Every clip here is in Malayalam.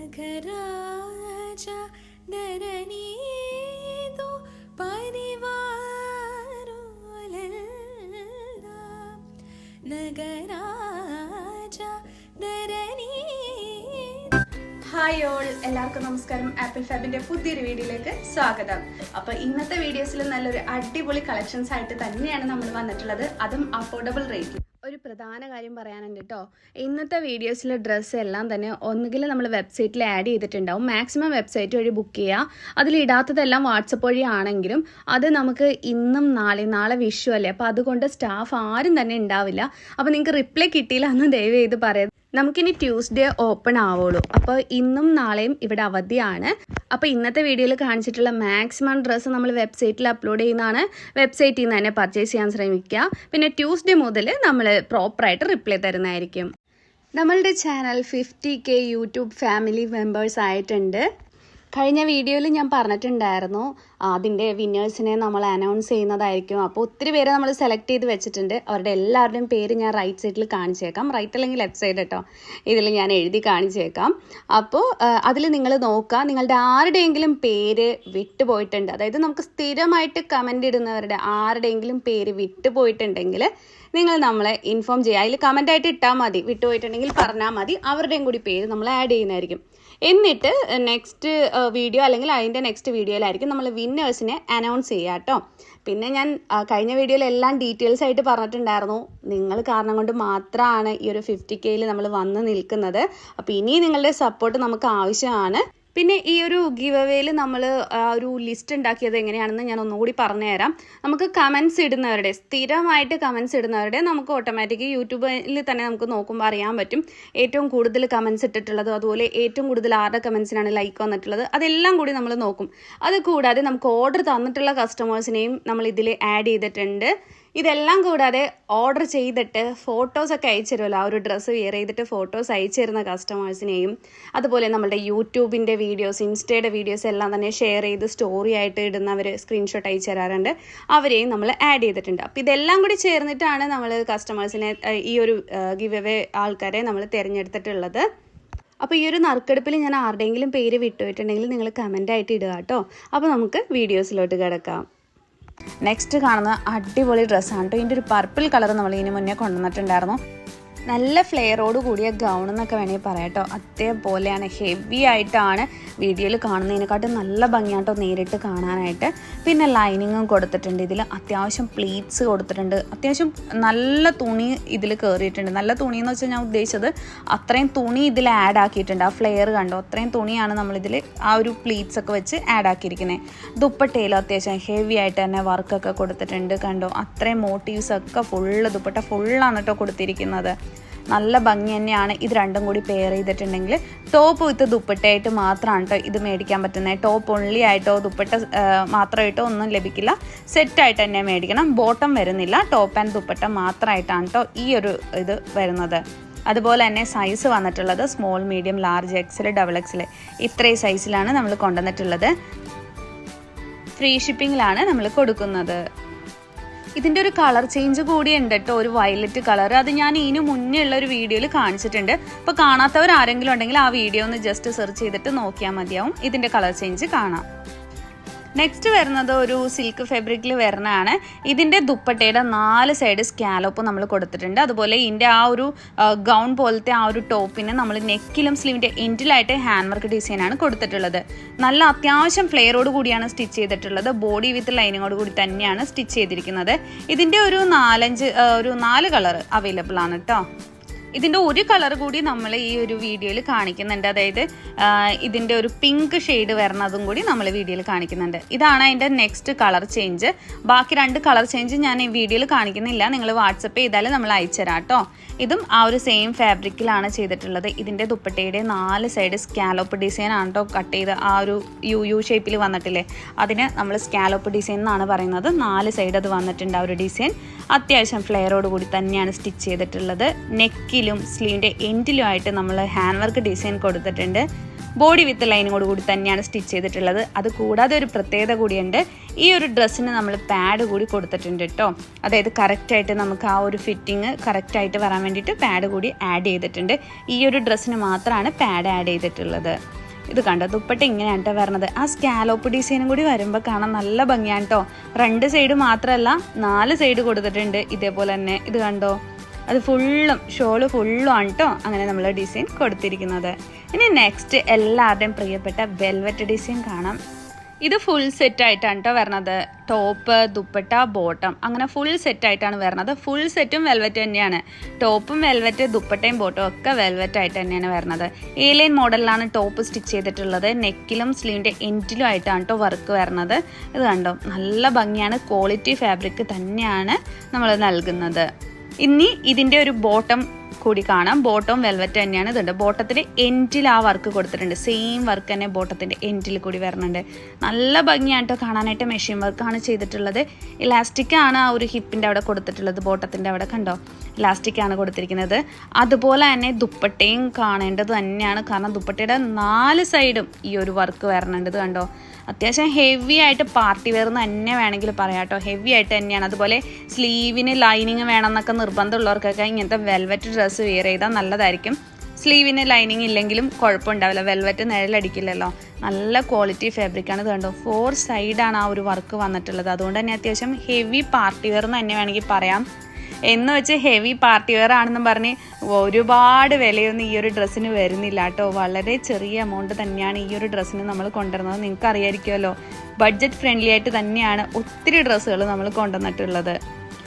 नगराजा दरनीदो परिवारोलेल्लाम नगराजा दरनी ഹായ് ഓൾ, എല്ലാവർക്കും നമസ്കാരം. ആപ്പിൾ ഫാബിന്റെ പുതിയൊരു വീഡിയോയിലേക്ക് സ്വാഗതം. അപ്പോൾ ഇന്നത്തെ വീഡിയോസിൽ നല്ലൊരു അടിപൊളി കളക്ഷൻസ് ആയിട്ട് തന്നെയാണ് നമ്മൾ വന്നിട്ടുള്ളത്, അതും അഫോർഡബിൾ റേറ്റിൽ. ഒരു പ്രധാന കാര്യം പറയാനുണ്ട് കേട്ടോ. ഇന്നത്തെ വീഡിയോസിലെ ഡ്രസ്സ് എല്ലാം തന്നെ ഒന്നുകിൽ നമ്മൾ വെബ്സൈറ്റിൽ ആഡ് ചെയ്തിട്ടുണ്ടാവും. മാക്സിമം വെബ്സൈറ്റ് വഴി ബുക്ക് ചെയ്യുക. അതിലിടാത്തതെല്ലാം വാട്സപ്പ് വഴി ആണെങ്കിലും അത് നമുക്ക് ഇന്നും നാളെ വിഷു അല്ലേ, അപ്പോൾ അതുകൊണ്ട് സ്റ്റാഫ് ആരും തന്നെ ഉണ്ടാവില്ല. അപ്പോൾ നിങ്ങൾക്ക് റിപ്ലൈ കിട്ടിയില്ല എന്ന് ദയവ് ചെയ്ത് പറയാം. നമുക്കിനി ട്യൂസ്ഡേ ഓപ്പൺ ആവുള്ളൂ. അപ്പോൾ ഇന്നും നാളെയും ഇവിടെ അവധിയാണ്. അപ്പോൾ ഇന്നത്തെ വീഡിയോയിൽ കാണിച്ചിട്ടുള്ള മാക്സിമം ഡ്രസ്സ് നമ്മൾ വെബ്സൈറ്റിൽ അപ്ലോഡ് ചെയ്യുന്നതാണ്. വെബ്സൈറ്റിൽ നിന്ന് തന്നെ പർച്ചേസ് ചെയ്യാൻ ശ്രമിക്കുക. പിന്നെ ട്യൂസ്ഡേ മുതൽ നമ്മൾ പ്രോപ്പറായിട്ട് റിപ്ലൈ തരുന്നതായിരിക്കും. നമ്മളുടെ channel 50K YouTube family members ആയിട്ടുണ്ട്. കഴിഞ്ഞ വീഡിയോയിൽ ഞാൻ പറഞ്ഞിട്ടുണ്ടായിരുന്നു അതിൻ്റെ വിന്നേഴ്സിനെ നമ്മൾ അനൗൺസ് ചെയ്യുന്നതായിരിക്കും. അപ്പോൾ ഒത്തിരി പേരെ നമ്മൾ സെലക്ട് ചെയ്ത് വെച്ചിട്ടുണ്ട്. അവരുടെ എല്ലാവരുടെയും പേര് ഞാൻ റൈറ്റ് സൈഡിൽ കാണിച്ചേക്കാം. റൈറ്റ് അല്ലെങ്കിൽ ലെഫ്റ്റ് സൈഡ് കേട്ടോ, ഇതിൽ ഞാൻ എഴുതി കാണിച്ചേക്കാം. അപ്പോൾ അതിൽ നിങ്ങൾ നോക്കുക, നിങ്ങളുടെ ആരുടെയെങ്കിലും പേര് വിട്ടുപോയിട്ടുണ്ട്, അതായത് നമുക്ക് സ്ഥിരമായിട്ട് കമൻ്റ് ഇടുന്നവരുടെ ആരുടെയെങ്കിലും പേര് വിട്ടുപോയിട്ടുണ്ടെങ്കിൽ നിങ്ങൾ നമ്മളെ ഇൻഫോം ചെയ്യുക. അതിൽ കമൻ്റായിട്ട് ഇട്ടാൽ മതി, വിട്ടുപോയിട്ടുണ്ടെങ്കിൽ പറഞ്ഞാൽ മതി. അവരുടെയും കൂടി പേര് നമ്മൾ ആഡ് ചെയ്യുന്നതായിരിക്കും. എന്നിട്ട് നെക്സ്റ്റ് വീഡിയോ അല്ലെങ്കിൽ അതിൻ്റെ നെക്സ്റ്റ് വീഡിയോയിലായിരിക്കും നമ്മൾ വിന്നേഴ്സിനെ അനൗൺസ് ചെയ്യുക കേട്ടോ. പിന്നെ ഞാൻ കഴിഞ്ഞ വീഡിയോയിൽ എല്ലാം ഡീറ്റെയിൽസ് ആയിട്ട് പറഞ്ഞിട്ടുണ്ടായിരുന്നു. നിങ്ങൾ കാരണം കൊണ്ട് മാത്രമാണ് ഈ ഒരു 50Kയിൽ നമ്മൾ വന്ന് നിൽക്കുന്നത്. അപ്പോൾ ഇനി നിങ്ങളുടെ സപ്പോർട്ട് നമുക്ക് ആവശ്യമാണ്. പിന്നെ ഈ ഒരു ഗിവ് അവേയിൽ നമ്മൾ ഒരു ലിസ്റ്റ് ഉണ്ടാക്കിയത് എങ്ങനെയാണെന്ന് ഞാൻ ഒന്നുകൂടി പറഞ്ഞുതരാം. നമുക്ക് കമൻസ് ഇടുന്നവരുടെ, സ്ഥിരമായിട്ട് കമൻസ് ഇടുന്നവരുടെ നമുക്ക് ഓട്ടോമാറ്റിക് യൂട്യൂബിൽ തന്നെ നമുക്ക് നോക്കുമ്പോൾ അറിയാൻ പറ്റും ഏറ്റവും കൂടുതൽ കമൻസ് ഇട്ടിട്ടുള്ളത്, അതുപോലെ ഏറ്റവും കൂടുതൽ ആരുടെ കമൻസിനാണ് ലൈക്ക് വന്നിട്ടുള്ളത്, അതെല്ലാം കൂടി നമ്മൾ നോക്കും. അത് കൂടാതെ നമുക്ക് ഓർഡർ തന്നിട്ടുള്ള കസ്റ്റമേഴ്സിനെയും നമ്മൾ ഇതിൽ ആഡ് ചെയ്തിട്ടുണ്ട്. ഇതെല്ലാം കൂടാതെ ഓർഡർ ചെയ്തിട്ട് ഫോട്ടോസൊക്കെ അയച്ചു തരുമല്ലോ, ആ ഒരു ഡ്രസ്സ് വെയർ ചെയ്തിട്ട് ഫോട്ടോസ് അയച്ചു തരുന്ന കസ്റ്റമേഴ്സിനെയും, അതുപോലെ നമ്മുടെ യൂട്യൂബിൻ്റെ വീഡിയോസ്, ഇൻസ്റ്റയുടെ വീഡിയോസ് എല്ലാം തന്നെ ഷെയർ ചെയ്ത് സ്റ്റോറി ആയിട്ട് ഇടുന്നവർ സ്ക്രീൻഷോട്ട് അയച്ചു തരാറുണ്ട്, അവരെയും നമ്മൾ ആഡ് ചെയ്തിട്ടുണ്ട്. അപ്പോൾ ഇതെല്ലാം കൂടി ചേർന്നിട്ടാണ് നമ്മൾ കസ്റ്റമേഴ്സിനെ, ഈ ഒരു ഗിവ് അവേ ആൾക്കാരെ നമ്മൾ തിരഞ്ഞെടുത്തിട്ടുള്ളത്. അപ്പോൾ ഈ ഒരു നറുക്കെടുപ്പിൽ ഞാൻ ആരുടെയെങ്കിലും പേര് വിട്ടുപോയിട്ടുണ്ടെങ്കിൽ നിങ്ങൾ കമൻ്റായിട്ട് ഇടുക കേട്ടോ. അപ്പോൾ നമുക്ക് വീഡിയോസിലോട്ട് കിടക്കാം. നെക്സ്റ്റ് കാണുന്ന അടിപൊളി ഡ്രസ്സാണ് കേട്ടോ. ഇതിൻ്റെ ഒരു പർപ്പിൾ കളർ നമ്മൾ ഇതിന് മുന്നേ കൊണ്ടുവന്നിട്ടുണ്ടായിരുന്നു. നല്ല ഫ്ലെയറോട് കൂടിയ ഗൗൺ എന്നൊക്കെ വേണമെങ്കിൽ പറയാം കേട്ടോ. അതേപോലെയാണ്, ഹെവി ആയിട്ടാണ് വീഡിയോയിൽ കാണുന്നതിനെക്കാട്ടും നല്ല ഭംഗിയാട്ടോ നേരിട്ട് കാണാനായിട്ട്. പിന്നെ ലൈനിങ്ങും കൊടുത്തിട്ടുണ്ട്. ഇതിൽ അത്യാവശ്യം പ്ലീറ്റ്സ് കൊടുത്തിട്ടുണ്ട്. അത്യാവശ്യം നല്ല തുണി ഇതിൽ കയറിയിട്ടുണ്ട്. നല്ല തുണി എന്ന് വെച്ചാൽ ഞാൻ ഉദ്ദേശിച്ചത് അത്രയും തുണി ഇതിൽ ആഡ് ആക്കിയിട്ടുണ്ട്. ആ ഫ്ലെയർ കണ്ടോ, അത്രയും തുണിയാണ് നമ്മളിതിൽ ആ ഒരു പ്ലീറ്റ്സ് ഒക്കെ വെച്ച് ആഡ് ആക്കിയിരിക്കുന്നത്. ദുപ്പട്ടയിൽ അത്യാവശ്യം ഹെവി ആയിട്ട് തന്നെ വർക്കൊക്കെ കൊടുത്തിട്ടുണ്ട് കണ്ടോ. അത്രയും മോട്ടീവ്സ് ഒക്കെ ഫുള്ള്, ദുപ്പട്ട ഫുള്ളാണ് കേട്ടോ കൊടുത്തിരിക്കുന്നത്. നല്ല ഭംഗി തന്നെയാണ്. ഇത് രണ്ടും കൂടി പെയർ ചെയ്തിട്ടുണ്ടെങ്കിൽ ടോപ്പ് വിത്ത് ദുപ്പട്ടയായിട്ട് മാത്രമാണ് കേട്ടോ ഇത് മേടിക്കാൻ പറ്റുന്നത്. ടോപ്പ് ഓൺലി ആയിട്ടോ ദുപ്പട്ട മാത്രമായിട്ടോ ഒന്നും ലഭിക്കില്ല, സെറ്റായിട്ട് തന്നെ മേടിക്കണം. ബോട്ടം വരുന്നില്ല, ടോപ്പ് ആൻഡ് ദുപ്പട്ട മാത്രമായിട്ടാണ് കേട്ടോ ഈ ഒരു ഇത് വരുന്നത്. അതുപോലെ തന്നെ സൈസ് വന്നിട്ടുള്ളത് small, medium, large, XL, double XL, ഇത്രയും സൈസിലാണ് നമ്മൾ കൊണ്ടുവന്നിട്ടുള്ളത്. ഫ്രീ ഷിപ്പിങ്ങിലാണ് നമ്മൾ കൊടുക്കുന്നത്. ഇതിൻ്റെ ഒരു കളർ ചേഞ്ച് കൂടി ഉണ്ട് കേട്ടോ, ഒരു വയലറ്റ് കളർ. അത് ഞാൻ ഇതിന് മുന്നേ ഉള്ള ഒരു വീഡിയോയിൽ കാണിച്ചിട്ടുണ്ട്. അപ്പോൾ കാണാത്തവർ ആരെങ്കിലും ഉണ്ടെങ്കിൽ ആ വീഡിയോ ഒന്ന് ജസ്റ്റ് സെർച്ച് ചെയ്തിട്ട് നോക്കിയാൽ മതിയാവും, ഇതിൻ്റെ കളർ ചേഞ്ച് കാണാം. നെക്സ്റ്റ് വരുന്നത് ഒരു സിൽക്ക് ഫാബ്രിക്കിൽ വരുന്നതാണ്. ഇതിൻ്റെ ദുപ്പട്ടയുടെ 4 സൈഡ് സ്കാലോപ്പ് നമ്മൾ കൊടുത്തിട്ടുണ്ട്. അതുപോലെ ഇതിൻ്റെ ആ ഒരു ഗൗൺ പോലത്തെ ആ ഒരു ടോപ്പിന് നമ്മൾ നെക്കിലും സ്ലീവിൻ്റെ എൻഡിലായിട്ട് ഹാൻഡ് വർക്ക് ഡിസൈനാണ് കൊടുത്തിട്ടുള്ളത്. നല്ല അത്യാവശ്യം ഫ്ലെയറോട് കൂടിയാണ് സ്റ്റിച്ച് ചെയ്തിട്ടുള്ളത്. ബോഡി വിത്ത് ലൈനിങ്ങോട് കൂടി തന്നെയാണ് സ്റ്റിച്ച് ചെയ്തിരിക്കുന്നത്. ഇതിൻ്റെ ഒരു 4 കളർ അവൈലബിൾ ആണ് കേട്ടോ. ഇതിൻ്റെ ഒരു കളർ കൂടി നമ്മൾ ഈ ഒരു വീഡിയോയിൽ കാണിക്കുന്നുണ്ട്, അതായത് ഇതിൻ്റെ ഒരു പിങ്ക് ഷെയ്ഡ് വരുന്നതും കൂടി നമ്മൾ വീഡിയോയിൽ കാണിക്കുന്നുണ്ട്. ഇതാണ് അതിൻ്റെ നെക്സ്റ്റ് കളർ ചേഞ്ച്. ബാക്കി 2 കളർ ചേഞ്ച് ഞാൻ ഈ വീഡിയോയിൽ കാണിക്കുന്നില്ല, നിങ്ങൾ വാട്സപ്പ് ചെയ്താൽ നമ്മൾ അയച്ചു തരാം കേട്ടോ. ഇതും ആ ഒരു സെയിം ഫാബ്രിക്കിലാണ് ചെയ്തിട്ടുള്ളത്. ഇതിൻ്റെ ദുപ്പട്ടയുടെ 4 സൈഡ് സ്കാലോപ്പ് ഡിസൈൻ ആണ് കേട്ടോ കട്ട് ചെയ്ത്, ആ ഒരു യു ഷേപ്പിൽ വന്നിട്ടില്ലേ, അതിന് നമ്മൾ സ്കാലോപ്പ് ഡിസൈൻ എന്നാണ് പറയുന്നത്. 4 സൈഡ് അത് വന്നിട്ടുണ്ട് ആ ഒരു ഡിസൈൻ. അത്യാവശ്യം ഫ്ലെയറോട് കൂടി തന്നെയാണ് സ്റ്റിച്ച് ചെയ്തിട്ടുള്ളത്. നെക്ക് നെക്കിലും സ്ലീവിൻ്റെ എൻഡിലുമായിട്ട് നമ്മൾ ഹാൻഡ് വർക്ക് ഡിസൈൻ കൊടുത്തിട്ടുണ്ട്. ബോഡി വിത്ത് ലൈനിങ്ങോട് കൂടി തന്നെയാണ് സ്റ്റിച്ച് ചെയ്തിട്ടുള്ളത്. അത് കൂടാതെ ഒരു പ്രത്യേകത കൂടിയുണ്ട്, ഈ ഒരു ഡ്രസ്സിന് നമ്മൾ പാഡ് കൂടി കൊടുത്തിട്ടുണ്ട് കേട്ടോ. അതായത് കറക്റ്റായിട്ട് നമുക്ക് ആ ഒരു ഫിറ്റിങ് കറക്റ്റായിട്ട് വരാൻ വേണ്ടിയിട്ട് പാഡ് കൂടി ആഡ് ചെയ്തിട്ടുണ്ട്. ഈ ഒരു ഡ്രസ്സിന് മാത്രമാണ് പാഡ് ആഡ് ചെയ്തിട്ടുള്ളത്. ഇത് കണ്ടോ, ദുപ്പട്ട ഇങ്ങനെയാണ് കേട്ടോ വരണത്. ആ സ്കാലോപ്പ് ഡിസൈനും കൂടി വരുമ്പോൾ കാണാൻ നല്ല ഭംഗിയാണ് കേട്ടോ. 2 സൈഡ് മാത്രമല്ല 4 സൈഡ് കൊടുത്തിട്ടുണ്ട് ഇതേപോലെ തന്നെ. ഇത് കണ്ടോ, അത് ഫുള്ളും ഷോള് ഫുള്ളും ആണ് കേട്ടോ അങ്ങനെ നമ്മൾ ഡിസൈൻ കൊടുത്തിരിക്കുന്നത്. ഇനി നെക്സ്റ്റ് എല്ലാവരുടെയും പ്രിയപ്പെട്ട വെൽവെറ്റ് ഡിസൈൻ കാണാം. ഇത് ഫുൾ സെറ്റായിട്ടാണ് കേട്ടോ വരണത്. ടോപ്പ്, ദുപ്പട്ട, ബോട്ടം അങ്ങനെ ഫുൾ സെറ്റായിട്ടാണ് വരണത്. ഫുൾ സെറ്റും വെൽവെറ്റ് തന്നെയാണ്. ടോപ്പും വെൽവെറ്റ്, ദുപ്പട്ടയും ബോട്ടും ഒക്കെ വെൽവെറ്റ് ആയിട്ട് തന്നെയാണ് വരണത്. A-ലൈൻ മോഡലിലാണ് ടോപ്പ് സ്റ്റിച്ച് ചെയ്തിട്ടുള്ളത്. നെക്കിലും സ്ലീവിൻ്റെ എൻഡിലും ആയിട്ടാണ് കേട്ടോ വർക്ക് വരണത്. ഇത് കണ്ടോ, നല്ല ഭംഗിയാണ്. ക്വാളിറ്റി ഫാബ്രിക് തന്നെയാണ് നമ്മൾ നൽകുന്നത്. ഇനി ഇതിൻ്റെ ഒരു ബോട്ടം കൂടി കാണാം. ബോട്ടം വെൽവെറ്റ് തന്നെയാണ്. ഇതുണ്ട് ബോട്ടത്തിൻ്റെ എൻഡിൽ ആ വർക്ക് കൊടുത്തിട്ടുണ്ട്. സെയിം വർക്ക് തന്നെ ബോട്ടത്തിൻ്റെ എൻഡിൽ കൂടി വരുന്നുണ്ട്. നല്ല ഭംഗിയാണ് കേട്ടോ കാണാനായിട്ട്. മെഷീൻ വർക്കാണ് ചെയ്തിട്ടുള്ളത്. ഇലാസ്റ്റിക്കാണ് ആ ഒരു ഹിപ്പിൻ്റെ അവിടെ കൊടുത്തിട്ടുള്ളത്. ബോട്ടത്തിൻ്റെ അവിടെ കണ്ടോ, ഇലാസ്റ്റിക്കാണ് കൊടുത്തിരിക്കുന്നത്. അതുപോലെ തന്നെ ദുപ്പട്ടയും കാണേണ്ടത് തന്നെയാണ്. കാരണം ദുപ്പട്ടയുടെ 4 സൈഡും ഈ ഒരു വർക്ക് വരണുണ്ട്. ഇത് കണ്ടോ, അത്യാവശ്യം ഹെവി ആയിട്ട് പാർട്ടി വെയർ എന്ന് തന്നെ വേണമെങ്കിൽ പറയാം കേട്ടോ. ഹെവി ആയിട്ട് തന്നെയാണ്. അതുപോലെ സ്ലീവിന് ലൈനിങ് വേണമെന്നൊക്കെ നിർബന്ധമുള്ളവർക്കൊക്കെ ഇങ്ങനത്തെ വെൽവെറ്റ് ഡ്രസ്സ് വെയർ ചെയ്താൽ നല്ലതായിരിക്കും. സ്ലീവിന് ലൈനിങ് ഇല്ലെങ്കിലും കുഴപ്പമുണ്ടാവില്ല. വെൽവെറ്റ് നിഴലടിക്കില്ലല്ലോ. നല്ല ക്വാളിറ്റി ഫാബ്രിക്കാണ്. ഇത് കണ്ടോ, 4 സൈഡാണ് ആ ഒരു വർക്ക് വന്നിട്ടുള്ളത്. അതുകൊണ്ട് തന്നെ അത്യാവശ്യം ഹെവി പാർട്ടി വെയർ എന്ന് തന്നെ വേണമെങ്കിൽ പറയാം. എന്ന് വെച്ച് ഹെവി പാർട്ടി വെയർ ആണെന്നും പറഞ്ഞ് ഒരുപാട് വിലയൊന്നും ഈ ഒരു ഡ്രസ്സിന് വരുന്നില്ല കേട്ടോ. വളരെ ചെറിയ എമൗണ്ട് തന്നെയാണ് ഈ ഒരു ഡ്രസ്സിന് നമ്മൾ കൊണ്ടുവരുന്നത്. നിങ്ങൾക്ക് അറിയാമായിരിക്കുമല്ലോ, ബഡ്ജറ്റ് ഫ്രണ്ട്ലി ആയിട്ട് തന്നെയാണ് ഒത്തിരി ഡ്രസ്സുകൾ നമ്മൾ കൊണ്ടുവന്നിട്ടുള്ളത്.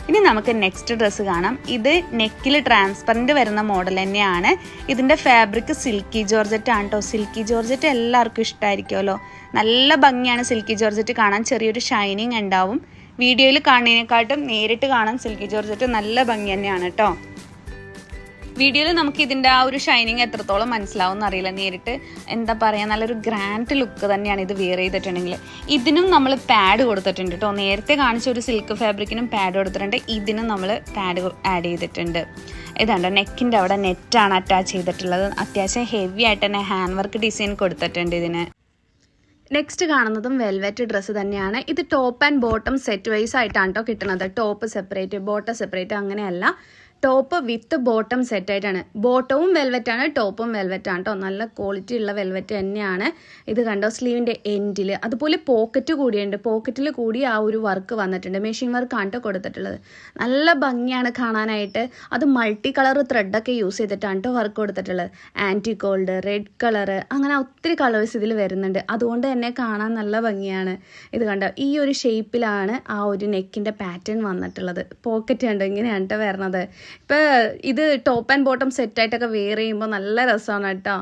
ഇനി നമുക്ക് നെക്സ്റ്റ് ഡ്രസ്സ് കാണാം. ഇത് നെക്കിൽ ട്രാൻസ്പെറൻറ്റ് വരുന്ന മോഡൽ തന്നെയാണ്. ഇതിൻ്റെ ഫാബ്രിക് സിൽക്കി ജോർജറ്റ് ആണ് കേട്ടോ. സിൽക്കി ജോർജറ്റ് എല്ലാവർക്കും ഇഷ്ടമായിരിക്കുമല്ലോ. നല്ല ഭംഗിയാണ് സിൽക്കി ജോർജറ്റ് കാണാൻ. ചെറിയൊരു ഷൈനിങ് ഉണ്ടാവും. വീഡിയോയിൽ കാണുന്നതിനെക്കാട്ടും നേരിട്ട് കാണാൻ സിൽക്കി ജോർജറ്റ് നല്ല ഭംഗി തന്നെയാണ് കേട്ടോ. വീഡിയോയിൽ നമുക്ക് ഇതിൻ്റെ ആ ഒരു ഷൈനിങ് എത്രത്തോളം മനസ്സിലാവും എന്നറിയില്ല. നേരിട്ട് എന്താ പറയുക, നല്ലൊരു ഗ്രാൻഡ് ലുക്ക് തന്നെയാണ് ഇത് വെയർ ചെയ്തിട്ടുണ്ടെങ്കിൽ. ഇതിനും നമ്മൾ പാഡ് കൊടുത്തിട്ടുണ്ട് കേട്ടോ. നേരത്തെ കാണിച്ച ഒരു സിൽക്ക് ഫാബ്രിക്കിനും പാഡ് കൊടുത്തിട്ടുണ്ട്. ഇതിനും നമ്മൾ പാഡ് ആഡ് ചെയ്തിട്ടുണ്ട്. ഇതാണ്ടോ, നെക്കിൻ്റെ അവിടെ നെറ്റാണ് അറ്റാച്ച് ചെയ്തിട്ടുള്ളത്. അത്യാവശ്യം ഹെവി ആയിട്ട് തന്നെ ഹാൻഡ് വർക്ക് ഡിസൈൻ കൊടുത്തിട്ടുണ്ട് ഇതിന്. നെക്സ്റ്റ് കാണുന്നതും വെൽവെറ്റ് ഡ്രസ്സ് തന്നെയാണ്. ഇത് top and bottom set wise ആയിട്ടാണ് കേട്ടോ കിട്ടുന്നത്. ടോപ്പ് സെപ്പറേറ്റ്, ബോട്ടം സെപ്പറേറ്റ് അങ്ങനെയല്ല. ടോപ്പ് വിത്ത് ബോട്ടം സെറ്റായിട്ടാണ്. ബോട്ടവും വെൽവെറ്റാണ്, ടോപ്പും വെൽവെറ്റാണ് കേട്ടോ. നല്ല ക്വാളിറ്റി ഉള്ള വെൽവെറ്റ് തന്നെയാണ്. ഇത് കണ്ടോ, സ്ലീവിൻ്റെ എൻഡിൽ അതുപോലെ പോക്കറ്റ് കൂടിയുണ്ട്. പോക്കറ്റിൽ കൂടി ആ ഒരു വർക്ക് വന്നിട്ടുണ്ട്. മെഷീൻ വർക്കാണ് കേട്ടോ കൊടുത്തിട്ടുള്ളത്. നല്ല ഭംഗിയാണ് കാണാനായിട്ട്. അത് മൾട്ടി കളർ ത്രെഡൊക്കെ യൂസ് ചെയ്തിട്ടാണ് കേട്ടോ വർക്ക് കൊടുത്തിട്ടുള്ളത്. ആൻറ്റി ഗോൾഡ്, റെഡ് കളറ്, അങ്ങനെ ഒത്തിരി കളേഴ്സ് ഇതിൽ വരുന്നുണ്ട്. അതുകൊണ്ട് തന്നെ കാണാൻ നല്ല ഭംഗിയാണ്. ഇത് കണ്ടോ, ഈ ഒരു ഷേപ്പിലാണ് ആ ഒരു നെക്കിൻ്റെ പാറ്റേൺ വന്നിട്ടുള്ളത്. പോക്കറ്റ് കണ്ടോ, ഇങ്ങനെയാണ് കേട്ടോ വരണത്. ഇപ്പോൾ ഇത് ടോപ്പ് ആൻഡ് ബോട്ടം സെറ്റായിട്ടൊക്കെ വെയർ ചെയ്യുമ്പോൾ നല്ല രസമാണ് കേട്ടോ.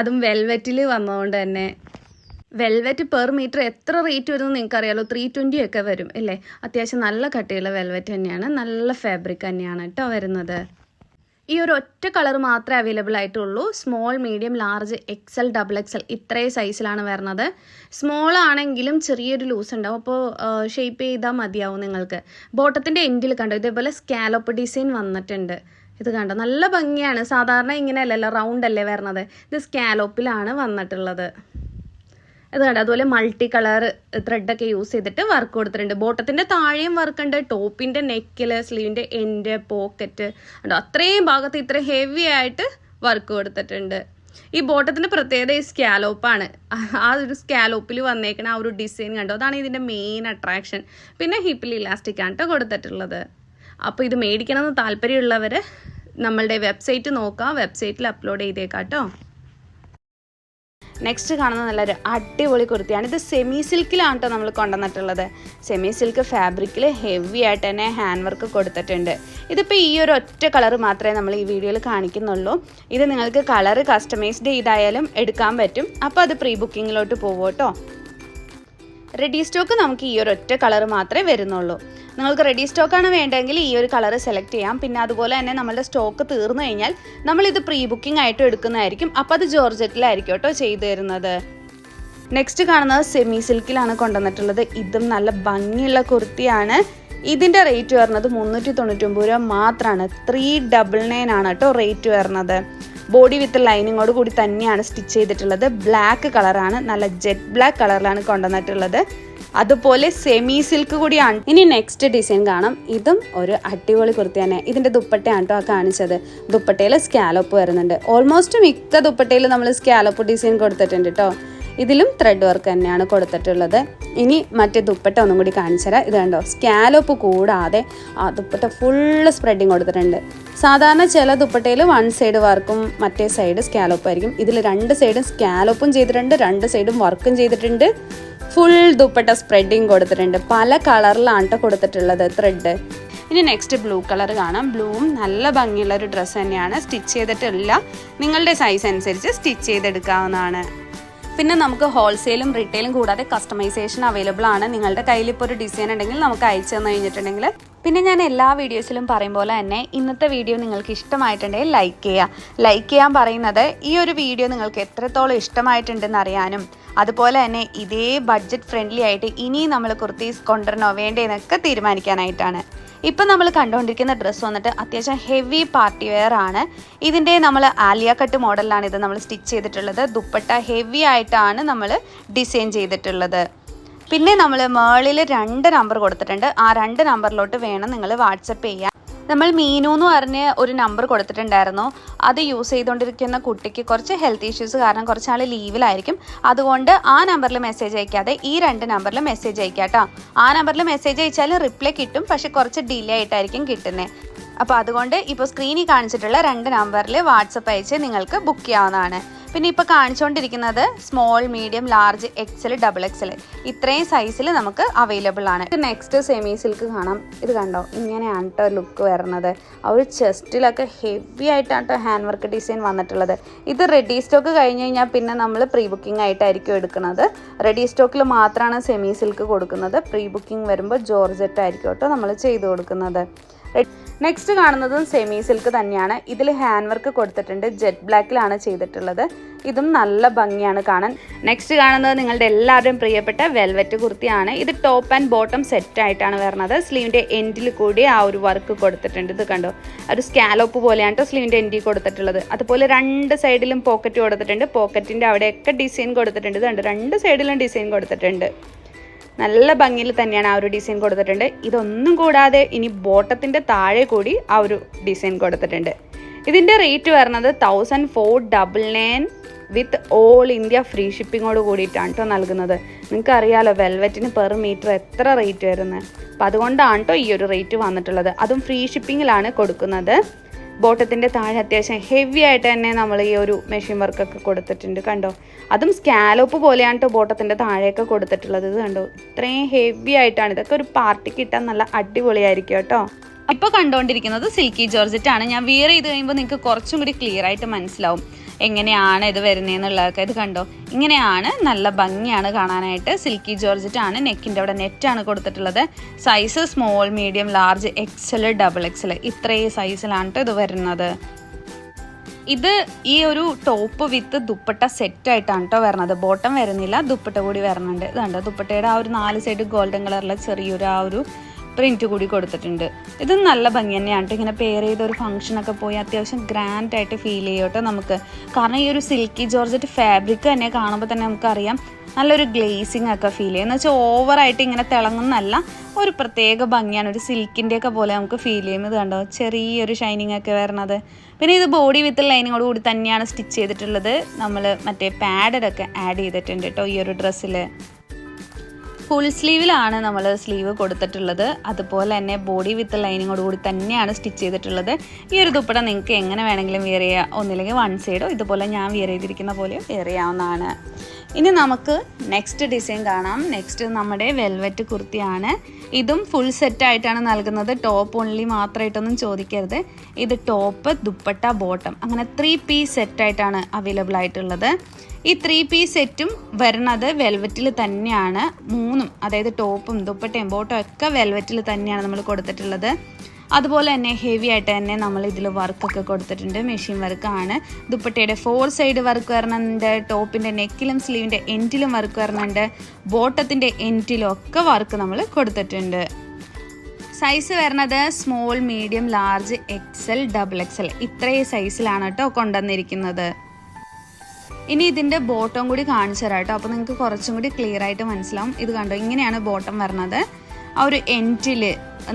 അതും വെൽവെറ്റിൽ വന്നതുകൊണ്ട് തന്നെ. വെൽവെറ്റ് പെർ മീറ്റർ എത്ര റേറ്റ് വരുമെന്ന് നിങ്ങൾക്കറിയാലോ. 320 ഒക്കെ വരും അല്ലേ. അത്യാവശ്യം നല്ല കട്ടിയുള്ള വെൽവെറ്റ് തന്നെയാണ്. നല്ല ഫാബ്രിക് തന്നെയാണ് കേട്ടോ വരുന്നത്. ഈ ഒരു ഒറ്റ കളർ മാത്രമേ അവൈലബിൾ ആയിട്ടുള്ളൂ. Small, medium, large, XL, XXL ഇത്രയും സൈസിലാണ് വരുന്നത്. സ്മോൾ ആണെങ്കിലും ചെറിയൊരു ലൂസ് ഉണ്ടാവും. അപ്പോൾ ഷേപ്പ് ചെയ്താൽ മതിയാവും നിങ്ങൾക്ക്. ബോട്ടത്തിൻ്റെ എൻഡിൽ കണ്ടോ, ഇതേപോലെ സ്കാലോപ്പ് ഡിസൈൻ വന്നിട്ടുണ്ട്. ഇത് കണ്ടോ, നല്ല ഭംഗിയാണ്. സാധാരണ ഇങ്ങനെ അല്ലല്ലോ, റൗണ്ട് അല്ലേ വരണത്. ഇത് സ്കാലോപ്പിലാണ് വന്നിട്ടുള്ളത്. ഇത് കണ്ടോ, അതുപോലെ മൾട്ടി കളർ ത്രെഡൊക്കെ യൂസ് ചെയ്തിട്ട് വർക്ക് കൊടുത്തിട്ടുണ്ട്. ബോട്ടത്തിൻ്റെ താഴെയും വർക്ക് ഉണ്ട്. ടോപ്പിൻ്റെ നെക്കിൽ, സ്ലീവിൻ്റെ എൻഡ്, പോക്കറ്റ് ഉണ്ടോ, അത്രയും ഭാഗത്ത് ഇത്ര ഹെവി ആയിട്ട് വർക്ക് കൊടുത്തിട്ടുണ്ട്. ഈ ബോട്ടത്തിൻ്റെ പ്രത്യേകത ഈ സ്കാലോപ്പാണ്. ആ ഒരു സ്കാലോപ്പിൽ വന്നേക്കണ ആ ഒരു ഡിസൈൻ കണ്ടോ, അതാണ് ഇതിൻ്റെ മെയിൻ അട്രാക്ഷൻ. പിന്നെ ഹിപ്പിൽ ഇലാസ്റ്റിക്കാണ് കേട്ടോ കൊടുത്തിട്ടുള്ളത്. അപ്പോൾ ഇത് മേടിക്കണമെന്ന് താല്പര്യമുള്ളവർ നമ്മളുടെ വെബ്സൈറ്റ് നോക്കുക. വെബ്സൈറ്റിൽ അപ്ലോഡ് ചെയ്തേക്കാം കേട്ടോ. നെക്സ്റ്റ് കാണുന്നത് നല്ലൊരു അടിപൊളി കുർത്തിയാണ്. ഇത് സെമി സിൽക്കിലാണ് കേട്ടോ നമ്മൾ കൊണ്ടുവന്നിട്ടുള്ളത്. സെമി സിൽക്ക് ഫാബ്രിക്കിൽ ഹെവി ആയിട്ട് തന്നെ ഹാൻഡ് വർക്ക് കൊടുത്തിട്ടുണ്ട്. ഇതിപ്പോൾ ഈ ഒരു ഒറ്റ കളർ മാത്രമേ നമ്മൾ ഈ വീഡിയോയിൽ കാണിക്കുന്നുള്ളൂ. ഇത് നിങ്ങൾക്ക് കളർ കസ്റ്റമൈസ്ഡ് ചെയ്തായാലും എടുക്കാൻ പറ്റും. അപ്പോൾ അത് പ്രീ ബുക്കിങ്ങിലോട്ട് പോകും കേട്ടോ. റെഡി സ്റ്റോക്ക് നമുക്ക് ഈ ഒരു ഒറ്റ കളർ മാത്രമേ വരുന്നുള്ളൂ. നിങ്ങൾക്ക് റെഡി സ്റ്റോക്കാണ് വേണ്ടതെങ്കിൽ ഈ ഒരു കളർ സെലക്ട് ചെയ്യാം. പിന്നെ അതുപോലെ തന്നെ നമ്മളുടെ സ്റ്റോക്ക് തീർന്നു കഴിഞ്ഞാൽ നമ്മളിത് പ്രീ ബുക്കിംഗ് ആയിട്ട് എടുക്കുന്നതായിരിക്കും. അപ്പോൾ അത് ജോർജറ്റിലായിരിക്കും കേട്ടോ ചെയ്തു തരുന്നത്. നെക്സ്റ്റ് കാണുന്നത് സെമി സിൽക്കിലാണ് കൊണ്ടുവന്നിട്ടുള്ളത്. ഇതും നല്ല ഭംഗിയുള്ള കുർത്തിയാണ്. ഇതിൻ്റെ റേറ്റ് വരുന്നത് 399 രൂപ മാത്രമാണ്. 399 ആണ് കേട്ടോ റേറ്റ് വരുന്നത്. ബോഡി വിത്ത് ലൈനിങ്ങോട് കൂടി തന്നെയാണ് സ്റ്റിച്ച് ചെയ്തിട്ടുള്ളത്. ബ്ലാക്ക് കളറാണ്, നല്ല ജെറ്റ് ബ്ലാക്ക് കളറിലാണ് കൊണ്ടുവന്നിട്ടുള്ളത്. അതുപോലെ സെമി സിൽക്ക് കൂടിയാണ്. ഇനി നെക്സ്റ്റ് ഡിസൈൻ കാണാം. ഇതും ഒരു അടിപൊളി കുർത്തി തന്നെ. ഇതിൻ്റെ ദുപ്പട്ടയാണ് കേട്ടോ കാണിച്ചത്. ദുപ്പട്ടയിൽ സ്കാലോപ്പ് വരുന്നുണ്ട്. ഓൾമോസ്റ്റ് മിക്ക ദുപ്പട്ടയിൽ നമ്മൾ സ്കാലോപ്പ് ഡിസൈൻ കൊടുത്തിട്ടുണ്ട് കേട്ടോ. ഇതിലും ത്രെഡ് വർക്ക് തന്നെയാണ് കൊടുത്തിട്ടുള്ളത്. ഇനി മറ്റേ ദുപ്പട്ട ഒന്നും കൂടി കാണിച്ചുതരാം. ഇത് കണ്ടോ, സ്കാലോപ്പ് കൂടാതെ ആ ദുപ്പട്ട ഫുള്ള് സ്പ്രെഡിങ് കൊടുത്തിട്ടുണ്ട്. സാധാരണ ചില ദുപ്പട്ടയിൽ വൺ സൈഡ് വർക്കും മറ്റേ സൈഡ് സ്കാലോപ്പ് ആയിരിക്കും. ഇതിൽ രണ്ട് സൈഡും സ്കാലോപ്പും ചെയ്തിട്ടുണ്ട്, രണ്ട് സൈഡും വർക്കും ചെയ്തിട്ടുണ്ട്. ഫുൾ ദുപ്പട്ട സ്പ്രെഡിങ് കൊടുത്തിട്ടുണ്ട്. പല കളറിലാണ് കേട്ടോ കൊടുത്തിട്ടുള്ളത് ത്രെഡ്. ഇനി നെക്സ്റ്റ് ബ്ലൂ കളർ കാണാം. ബ്ലൂവും നല്ല ഭംഗിയുള്ള ഒരു ഡ്രസ്സ് തന്നെയാണ്. സ്റ്റിച്ച് ചെയ്തിട്ടില്ല, നിങ്ങളുടെ സൈസ് അനുസരിച്ച് സ്റ്റിച്ച് ചെയ്തെടുക്കാവുന്നതാണ്. പിന്നെ നമുക്ക് ഹോൾസെയിലും റീറ്റെയിലും കൂടാതെ കസ്റ്റമൈസേഷൻ അവൈലബിൾ ആണ്. നിങ്ങളുടെ കയ്യിൽ ഇപ്പോൾ ഒരു ഡിസൈൻ ഉണ്ടെങ്കിൽ നമുക്ക് അയച്ചു തന്നു കഴിഞ്ഞിട്ടുണ്ടെങ്കിൽ, പിന്നെ ഞാൻ എല്ലാ വീഡിയോസിലും പറയും പോലെ തന്നെ ഇന്നത്തെ വീഡിയോ നിങ്ങൾക്ക് ഇഷ്ടമായിട്ടുണ്ടെങ്കിൽ ലൈക്ക് ചെയ്യുക. ലൈക്ക് ചെയ്യാൻ പറയുന്നത് ഈ ഒരു വീഡിയോ നിങ്ങൾക്ക് എത്രത്തോളം ഇഷ്ടമായിട്ടുണ്ടെന്ന് അറിയാനും, അതുപോലെ തന്നെ ഇതേ ബഡ്ജറ്റ് ഫ്രണ്ട്ലി ആയിട്ട് ഇനിയും നമ്മൾ കുർത്തീസ് കൊണ്ടുവരണോ വേണ്ടതെന്നൊക്കെ തീരുമാനിക്കാനായിട്ടാണ്. ഇപ്പം നമ്മൾ കണ്ടുകൊണ്ടിരിക്കുന്ന ഡ്രസ്സ് വന്നിട്ട് അത്യാവശ്യം ഹെവി പാർട്ടി വെയർ ആണ്. ഇതിൻ്റെ നമ്മൾ ആലിയ കട്ട് മോഡലിലാണ് ഇത് നമ്മൾ സ്റ്റിച്ച് ചെയ്തിട്ടുള്ളത്. ദുപ്പട്ട ഹെവി ആയിട്ടാണ് നമ്മൾ ഡിസൈൻ ചെയ്തിട്ടുള്ളത്. പിന്നെ നമ്മൾ മേളിൽ 2 നമ്പർ കൊടുത്തിട്ടുണ്ട്. ആ 2 നമ്പറിലോട്ട് വേണം നിങ്ങൾ വാട്സപ്പ് ചെയ്യാൻ. നമ്മൾ മീനു എന്ന് പറഞ്ഞ് ഒരു നമ്പർ കൊടുത്തിട്ടുണ്ടായിരുന്നു. അത് യൂസ് ചെയ്തുകൊണ്ടിരിക്കുന്ന കുട്ടിക്ക് കുറച്ച് ഹെൽത്ത് ഇഷ്യൂസ് കാരണം കുറച്ചാൾ ലീവിലായിരിക്കും. അതുകൊണ്ട് ആ നമ്പറിൽ മെസ്സേജ് അയക്കാതെ ഈ 2 നമ്പറിൽ മെസ്സേജ് അയക്കാം കേട്ടോ. ആ നമ്പറിൽ മെസ്സേജ് അയച്ചാൽ റിപ്ലൈ കിട്ടും, പക്ഷെ കുറച്ച് ഡിലേ ആയിട്ടായിരിക്കും കിട്ടുന്നത്. അപ്പോൾ അതുകൊണ്ട് ഇപ്പോൾ സ്ക്രീനിൽ കാണിച്ചിട്ടുള്ള 2 നമ്പറിൽ വാട്സപ്പ് അയച്ച് നിങ്ങൾക്ക് ബുക്ക് ചെയ്യാവുന്നതാണ്. പിന്നെ ഇപ്പോൾ കാണിച്ചുകൊണ്ടിരിക്കുന്നത് small, medium, large, XL, double XL ഇത്രയും സൈസിൽ നമുക്ക് അവൈലബിൾ ആണ്. നെക്സ്റ്റ് സെമി സിൽക്ക് കാണാം. ഇത് കണ്ടോ, ഇങ്ങനെയാണ് കേട്ടോ ലുക്ക് വരുന്നത്. ആ ഒരു ചെസ്റ്റിലൊക്കെ ഹെവി ആയിട്ടാണ് കേട്ടോ ഹാൻഡ് വർക്ക് ഡിസൈൻ വന്നിട്ടുള്ളത്. ഇത് റെഡി സ്റ്റോക്ക് കഴിഞ്ഞ് കഴിഞ്ഞാൽ പിന്നെ നമ്മൾ പ്രീ ബുക്കിംഗ് ആയിട്ടായിരിക്കും എടുക്കുന്നത്. റെഡി സ്റ്റോക്കിൽ മാത്രമാണ് സെമി സിൽക്ക് കൊടുക്കുന്നത്. പ്രീ ബുക്കിംഗ് വരുമ്പോൾ ജോർജറ്റ് ആയിരിക്കും കേട്ടോ നമ്മൾ ചെയ്ത് കൊടുക്കുന്നത്. നെക്സ്റ്റ് കാണുന്നതും സെമി സിൽക്ക് തന്നെയാണ്. ഇതിൽ ഹാൻഡ് വർക്ക് കൊടുത്തിട്ടുണ്ട്. ജെറ്റ് ബ്ലാക്കിലാണ് ചെയ്തിട്ടുള്ളത്. ഇതും നല്ല ഭംഗിയാണ് കാണാൻ. നെക്സ്റ്റ് കാണുന്നത് നിങ്ങളുടെ എല്ലാവരുടെയും പ്രിയപ്പെട്ട വെൽവെറ്റ് കുർത്തിയാണ്. ഇത് ടോപ്പ് ആൻഡ് ബോട്ടം സെറ്റ് ആയിട്ടാണ് വരുന്നത്. സ്ലീവിൻ്റെ എൻഡിൽ കൂടി ആ ഒരു വർക്ക് കൊടുത്തിട്ടുണ്ട്. ഇത് കണ്ടോ, ഒരു സ്കാലോപ്പ് പോലെയാണ് കേട്ടോ സ്ലീവിൻ്റെ എൻഡിൽ കൊടുത്തിട്ടുള്ളത്. അതുപോലെ 2 സൈഡിലും പോക്കറ്റ് കൊടുത്തിട്ടുണ്ട്. പോക്കറ്റിൻ്റെ അവിടെയൊക്കെ ഡിസൈൻ കൊടുത്തിട്ടുണ്ട്. ഇത് കണ്ടോ, 2 സൈഡിലും ഡിസൈൻ കൊടുത്തിട്ടുണ്ട്. നല്ല ഭംഗിയിൽ തന്നെയാണ് ആ ഒരു ഡിസൈൻ കൊടുത്തിട്ടുണ്ട്. ഇതൊന്നും കൂടാതെ ഇനി ബോട്ടത്തിൻ്റെ താഴെ കൂടി ആ ഒരു ഡിസൈൻ കൊടുത്തിട്ടുണ്ട്. ഇതിൻ്റെ റേറ്റ് വരുന്നത് 1499 വിത്ത് ഓൾ ഇന്ത്യ ഫ്രീ ഷിപ്പിങ്ങോട് കൂടിയിട്ടാണ് കേട്ടോ നൽകുന്നത്. നിങ്ങൾക്കറിയാലോ വെൽവെറ്റിന് പെർ മീറ്റർ എത്ര റേറ്റ് വരുന്നത്. അപ്പം അതുകൊണ്ടാണ് കേട്ടോ ഈ ഒരു റേറ്റ് വന്നിട്ടുള്ളത്. അതും ഫ്രീ ഷിപ്പിങ്ങിലാണ് കൊടുക്കുന്നത്. ബോട്ടത്തിൻ്റെ താഴെ അത്യാവശ്യം ഹെവി ആയിട്ട് തന്നെ നമ്മൾ ഈ ഒരു മെഷീൻ വർക്കൊക്കെ കൊടുത്തിട്ടുണ്ട്. കണ്ടോ, അതും സ്കാലോപ്പ് പോലെയാണ് കേട്ടോ ബോട്ടത്തിൻ്റെ താഴെയൊക്കെ കൊടുത്തിട്ടുള്ളത്. ഇത് കണ്ടോ, ഇത്രയും ഹെവി ആയിട്ടാണ്. ഇതൊക്കെ ഒരു പാർട്ടിക്ക് ഇട്ടാൽ നല്ല അടിപൊളിയായിരിക്കും കേട്ടോ. ഇപ്പോൾ കണ്ടുകൊണ്ടിരിക്കുന്നത് സിൽക്കി ജോർജറ്റ് ആണ്. ഞാൻ വിയർ ചെയ്ത് കഴിയുമ്പോൾ നിങ്ങൾക്ക് കുറച്ചും കൂടി ക്ലിയർ ആയിട്ട് മനസ്സിലാവും എങ്ങനെയാണ് ഇത് വരുന്നതെന്നുള്ളതൊക്കെ. ഇത് കണ്ടോ, ഇങ്ങനെയാണ്, നല്ല ഭംഗിയാണ് കാണാനായിട്ട്. സിൽക്കി ജോർജറ്റ് ആണ്. നെക്കിൻ്റെ അവിടെ നെറ്റാണ് കൊടുത്തിട്ടുള്ളത്. Size small, medium, large, XL, double XL ഇത്രയും സൈസിലാണ് ഇത് വരുന്നത്. ഇത് ഈ ഒരു ടോപ്പ് വിത്ത് ദുപ്പട്ട സെറ്റ് ആയിട്ടാണ് കേട്ടോ വരുന്നത്. ബോട്ടം വരുന്നില്ല, ദുപ്പട്ട കൂടി വരുന്നുണ്ട്. ഇത് കണ്ടോ, ദുപ്പട്ടയുടെ ആ ഒരു 4 സൈഡ് ഗോൾഡൻ കളറിലെ ചെറിയൊരു ആ ഒരു പ്രിന്റ് കൂടി കൊടുത്തിട്ടുണ്ട്. ഇത് നല്ല ഭംഗി തന്നെയാണ്. ഇങ്ങനെ പെയർ ചെയ്ത ഒരു ഫംഗ്ഷനൊക്കെ പോയി അത്യാവശ്യം ഗ്രാൻഡ് ആയിട്ട് ഫീൽ ചെയ്യോട്ടോ നമുക്ക്. കാരണം ഈ ഒരു സിൽക്കി ജോർജറ്റ് ഫാബ്രിക് തന്നെ കാണുമ്പോൾ തന്നെ നമുക്കറിയാം നല്ലൊരു ഗ്ലേസിങ് ഒക്കെ ഫീൽ ചെയ്യും. എന്ന് വെച്ചാൽ ഓവറായിട്ട് ഇങ്ങനെ തിളങ്ങുന്നല്ല, ഒരു പ്രത്യേക ഭംഗിയാണ്. ഒരു സിൽക്കിൻ്റെയൊക്കെ പോലെ നമുക്ക് ഫീൽ ചെയ്യും. ഇത് കണ്ടോ, ചെറിയൊരു ഷൈനിങ് ഒക്കെ വരുന്നത്. പിന്നെ ഇത് ബോഡി വിത്ത് ലൈനിങ്ങോട് കൂടി തന്നെയാണ് സ്റ്റിച്ച് ചെയ്തിട്ടുള്ളത്. നമ്മൾ മറ്റേ പാഡൊക്കെ ആഡ് ചെയ്തിട്ടുണ്ട് കേട്ടോ ഈ ഒരു ഡ്രസ്സിൽ. ഫുൾ സ്ലീവിലാണ് നമ്മൾ സ്ലീവ് കൊടുത്തിട്ടുള്ളത്. അതുപോലെ തന്നെ ബോഡി വിത്ത് ലൈനിങ്ങോട് കൂടി തന്നെയാണ് സ്റ്റിച്ച് ചെയ്തിട്ടുള്ളത്. ഈ ഒരു ദുപ്പട്ട നിങ്ങൾക്ക് എങ്ങനെ വേണമെങ്കിലും വെയർ ചെയ്യാം. ഒന്നില്ലെങ്കിൽ 1 സൈഡോ ഇതുപോലെ ഞാൻ വെയർ ചെയ്തിരിക്കുന്ന പോലെ വെയർ ചെയ്യാവുന്നതാണ്. ഇനി നമുക്ക് നെക്സ്റ്റ് ഡിസൈൻ കാണാം. നെക്സ്റ്റ് നമ്മുടെ വെൽവെറ്റ് കുർത്തിയാണ്. ഇതും ഫുൾ സെറ്റായിട്ടാണ് നൽകുന്നത്. ടോപ്പ് ഓൺലി മാത്രമായിട്ടൊന്നും ചോദിക്കരുത്. ഇത് ടോപ്പ്, ദുപ്പട്ട, ബോട്ടം അങ്ങനെ 3 പീസ് സെറ്റായിട്ടാണ് അവൈലബിൾ ആയിട്ടുള്ളത്. ഈ 3 പീസ് സെറ്റും വരുന്നത് വെൽവെറ്റിൽ തന്നെയാണ്. 3ഉം, അതായത് ടോപ്പും ദുപ്പട്ടയും ബോട്ടം ഒക്കെ വെൽവെറ്റിൽ തന്നെയാണ് നമ്മൾ കൊടുത്തിട്ടുള്ളത്. അതുപോലെ തന്നെ ഹെവി ആയിട്ട് തന്നെ നമ്മൾ ഇതിൽ വർക്കൊക്കെ കൊടുത്തിട്ടുണ്ട്. മെഷീൻ വർക്കാണ്. ദുപ്പട്ടയുടെ 4 സൈഡ് വർക്ക് വരുന്നുണ്ട്. ടോപ്പിൻ്റെ നെക്കിലും സ്ലീവിൻ്റെ എൻഡിലും വർക്ക് വരുന്നുണ്ട്. ബോട്ടത്തിൻ്റെ എൻഡിലും ഒക്കെ വർക്ക് നമ്മൾ കൊടുത്തിട്ടുണ്ട്. സൈസ് വരുന്നത് small, medium, large, XL, XXL ഇത്രയും സൈസിലാണ് കേട്ടോ കൊണ്ടുവന്നിരിക്കുന്നത്. ഇനി ഇതിൻ്റെ ബോട്ടം കൂടി കാണിച്ചു തരാം കേട്ടോ. അപ്പോൾ നിങ്ങൾക്ക് കുറച്ചും കൂടി ക്ലിയർ ആയിട്ട് മനസ്സിലാവും. ഇത് കണ്ടോ, ഇങ്ങനെയാണ് ബോട്ടം വരുന്നത്. ആ ഒരു എൻഡിൽ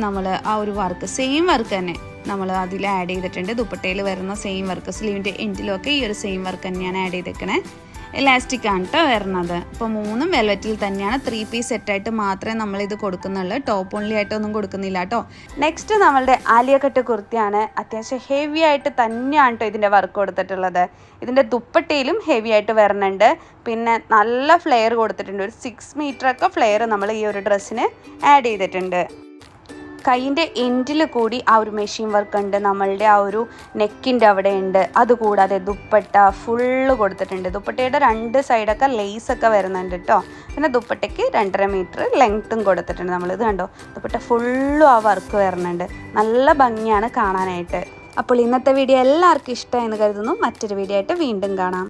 നമ്മൾ ആ ഒരു വർക്ക്, സെയിം വർക്ക് തന്നെ നമ്മൾ അതിൽ ആഡ് ചെയ്തിട്ടുണ്ട്. ദുപ്പട്ടയിൽ വരുന്ന സെയിം വർക്ക്, സ്ലീവിൻ്റെ എൻഡിലൊക്കെ ഈ ഒരു സെയിം വർക്ക് തന്നെയാണ് ആഡ് ചെയ്തേക്കണേ. എലാസ്റ്റിക് ആണ് കേട്ടോ വരുന്നത്. അപ്പോൾ 3 വെൽവെറ്റിൽ തന്നെയാണ്. 3 പീസ് സെറ്റായിട്ട് മാത്രമേ നമ്മളിത് കൊടുക്കുന്നുള്ളൂ. ടോപ്പ് ഓൺലി ആയിട്ടൊന്നും കൊടുക്കുന്നില്ല കേട്ടോ. നെക്സ്റ്റ് നമ്മളുടെ ആലിയ കട്ട് കുർത്തിയാണ്. അത്യാവശ്യം ഹെവി ആയിട്ട് തന്നെയാണ് കേട്ടോ ഇതിൻ്റെ വർക്ക് കൊടുത്തിട്ടുള്ളത്. ഇതിൻ്റെ ദുപ്പട്ടയിലും ഹെവി ആയിട്ട് വരുന്നുണ്ട്. പിന്നെ നല്ല ഫ്ലെയർ കൊടുത്തിട്ടുണ്ട്. ഒരു 6 മീറ്ററൊക്കെ ഫ്ലെയർ നമ്മൾ ഈ ഒരു ഡ്രസ്സിന് ആഡ് ചെയ്തിട്ടുണ്ട്. കൈയിൻ്റെ എൻഡിൽ കൂടി ആ ഒരു മെഷീൻ വർക്ക് ഉണ്ട്. നമ്മളുടെ ആ ഒരു നെക്കിൻ്റെ അവിടെ ഉണ്ട്. അതുകൂടാതെ ദുപ്പട്ട ഫുള്ള് കൊടുത്തിട്ടുണ്ട്. ദുപ്പട്ടയുടെ 2 സൈഡൊക്കെ ലേസൊക്കെ വരുന്നുണ്ട് കേട്ടോ. പിന്നെ ദുപ്പട്ടയ്ക്ക് 2.5 മീറ്റർ ലെങ്ത്തും കൊടുത്തിട്ടുണ്ട്. നമ്മളിത് കണ്ടോ, ദുപ്പട്ട ഫുള്ളും ആ വർക്ക് വരുന്നുണ്ട്. നല്ല ഭംഗിയാണ് കാണാനായിട്ട്. അപ്പോൾ ഇന്നത്തെ വീഡിയോ എല്ലാവർക്കും ഇഷ്ടമായെന്ന് കരുതുന്നു. മറ്റൊരു വീഡിയോ ആയിട്ട് വീണ്ടും കാണാം.